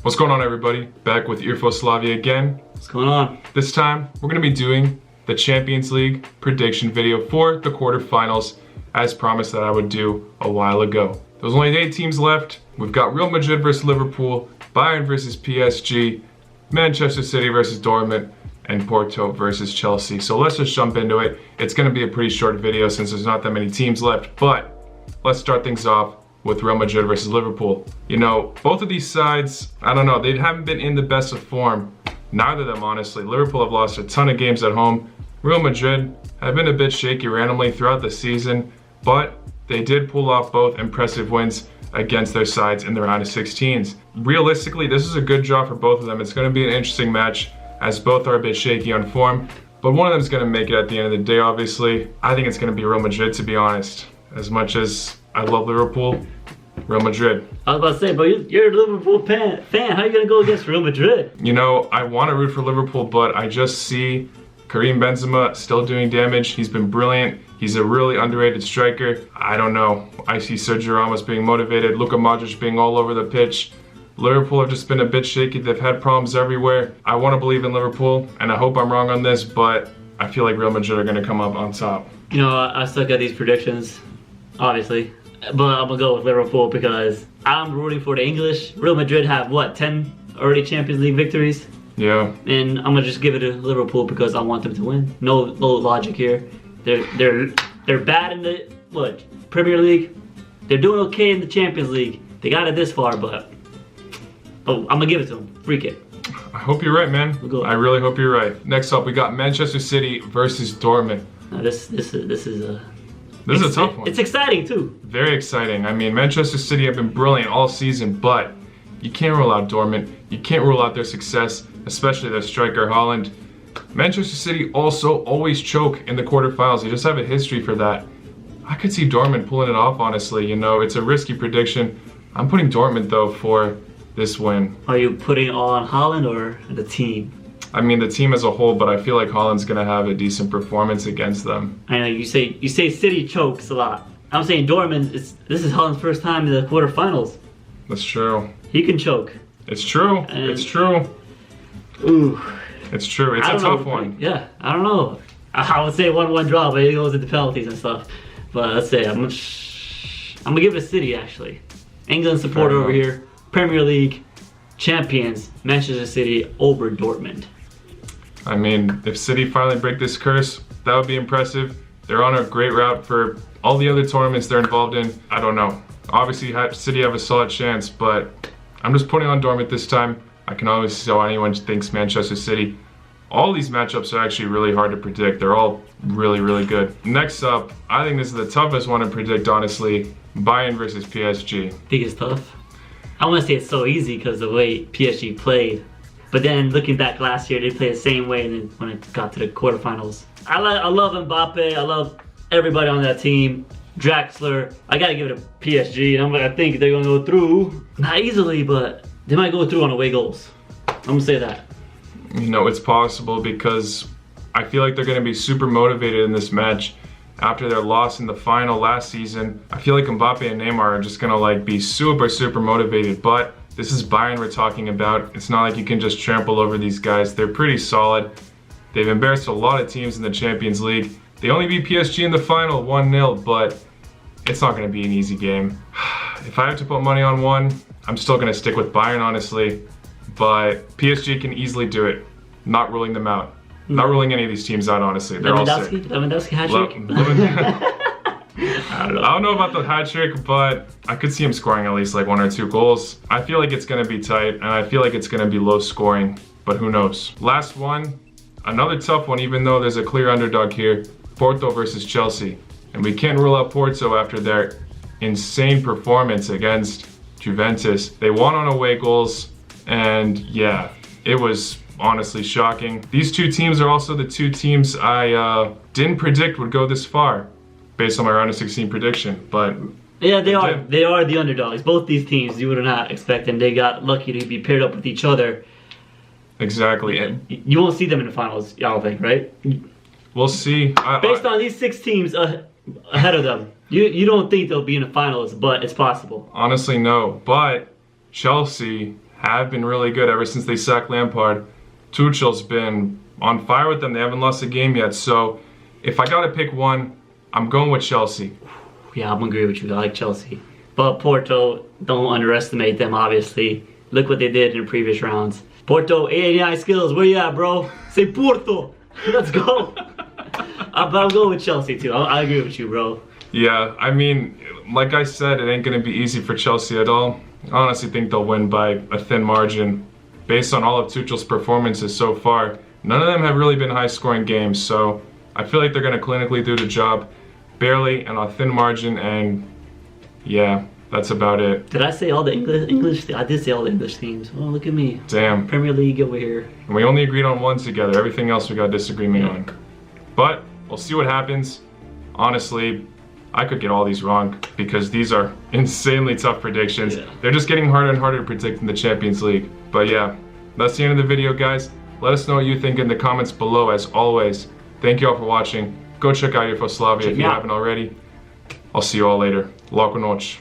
What's going on, everybody? Back with Irfoslavia again. What's going on? This time, we're going to be doing the Champions League prediction video for the quarterfinals, as promised that I would do a while ago. There's only 8 teams left. We've got Real Madrid versus Liverpool, Bayern versus PSG, Manchester City versus Dortmund, and Porto versus Chelsea. So let's just jump into it. It's going to be a pretty short video since there's not that many teams left, but let's start things off with Real Madrid versus Liverpool. You know, both of these sides, I don't know, they haven't been in the best of form. Neither of them, honestly. Liverpool have lost a ton of games at home. Real Madrid have been a bit shaky randomly throughout the season, but they did pull off both impressive wins against their sides in the round of 16s. Realistically, this is a good draw for both of them. It's going to be an interesting match as both are a bit shaky on form, but one of them is going to make it at the end of the day, obviously. I think it's going to be Real Madrid, to be honest. As much as I love Liverpool, Real Madrid. I was about to say, but you're a Liverpool fan. How are you going to go against Real Madrid? You know, I want to root for Liverpool, but I just see Karim Benzema still doing damage. He's been brilliant. He's a really underrated striker. I don't know. I see Sergio Ramos being motivated, Luka Modric being all over the pitch. Liverpool have just been a bit shaky. They've had problems everywhere. I want to believe in Liverpool, and I hope I'm wrong on this, but I feel like Real Madrid are going to come up on top. You know, I suck at these predictions, obviously. But I'm going to go with Liverpool because I'm rooting for the English. Real Madrid have, what, 10 already Champions League victories? Yeah. And I'm going to just give it to Liverpool because I want them to win. No logic here. They're bad in the, Premier League? They're doing okay in the Champions League. They got it this far, but I'm going to give it to them. Freak it. I hope you're right, man. I really hope you're right. Next up, we got Manchester City versus Dortmund. Now this is a tough one. It's exciting too. Very exciting. I mean, Manchester City have been brilliant all season, but you can't rule out Dortmund. You can't rule out their success, especially their striker Haaland. Manchester City also always choke in the quarterfinals. They just have a history for that. I could see Dortmund pulling it off, honestly. You know, it's a risky prediction. I'm putting Dortmund, though, for this win. Are you putting it all on Haaland or the team? I mean, the team as a whole, but I feel like Haaland's going to have a decent performance against them. I know you say City chokes a lot. I'm saying Dortmund, this is Haaland's first time in the quarterfinals. That's true. He can choke. It's true. It's true. Ooh. It's true. It's a tough one. Yeah, I don't know. I would say 1-1 draw, but it goes into penalties and stuff. But let's say I'm gonna give it to City, actually. England supporter over here. Premier League champions, Manchester City over Dortmund. I mean, if City finally break this curse, that would be impressive. They're on a great route for all the other tournaments they're involved in. I don't know. Obviously, City have a solid chance, but I'm just putting on Dortmund this time. I can always see how anyone thinks Manchester City. All these matchups are actually really hard to predict. They're all really, really good. Next up, I think this is the toughest one to predict, honestly. Bayern versus PSG. I think it's tough. I want to say it's so easy because the way PSG played. But then looking back last year, they played the same way and then when it got to the quarterfinals. I love Mbappe. I love everybody on that team. Draxler. I got to give it to PSG. And I think they're going to go through. Not easily, but they might go through on away goals. I'm going to say that. You know, it's possible because I feel like they're going to be super motivated in this match after their loss in the final last season. I feel like Mbappe and Neymar are just going to be super motivated, but this is Bayern we're talking about. It's not like you can just trample over these guys. They're pretty solid. They've embarrassed a lot of teams in the Champions League. They only beat PSG in the final 1-0, but it's not going to be an easy game. If I have to put money on one, I'm still going to stick with Bayern, honestly. But PSG can easily do it. Not ruling them out. Not ruling any of these teams out, honestly. They're all sick. Lewandowski hat-trick? I don't know about the hat-trick, but I could see him scoring at least 1 or 2 goals. I feel like it's going to be tight, and I feel like it's going to be low scoring, but who knows. Last one, another tough one, even though there's a clear underdog here. Porto versus Chelsea. And we can't rule out Porto after their insane performance against Juventus. They won on away goals. And yeah, it was honestly shocking. These two teams are also the two teams I didn't predict would go this far based on my round of 16 prediction, but yeah, they are the underdogs. Both these teams you would not expect, and they got lucky to be paired up with each other. Exactly. And you won't see them in the finals, y'all think, right? We'll see. Based on these 6 teams ahead of them, you don't think they'll be in the finals, but it's possible. Honestly, no. But Chelsea have been really good ever since they sacked Lampard. Tuchel's been on fire with them. They haven't lost a game yet. So if I got to pick one, I'm going with Chelsea. Yeah, I'm agree with you. I like Chelsea. But Porto, don't underestimate them, obviously. Look what they did in the previous rounds. Porto, AI skills, where you at, bro? Say Porto. Let's go. But I'll go with Chelsea, too. I agree with you, bro. Yeah, I mean, like I said, it ain't going to be easy for Chelsea at all. I honestly think they'll win by a thin margin. Based on all of Tuchel's performances so far, none of them have really been high-scoring games, so I feel like they're going to clinically do the job barely and on a thin margin, and yeah, that's about it. Did I say all the English? I did say all the English teams. Oh, look at me. Damn. Premier League over here. And we only agreed on one together. Everything else we got disagreement on. But we'll see what happens. Honestly, I could get all these wrong because these are insanely tough predictions. Yeah. They're just getting harder and harder to predict in the Champions League. But yeah, that's the end of the video, guys. Let us know what you think in the comments below, as always. Thank you all for watching. Go check out Irfoslavia if you haven't already. I'll see you all later. Loco noche.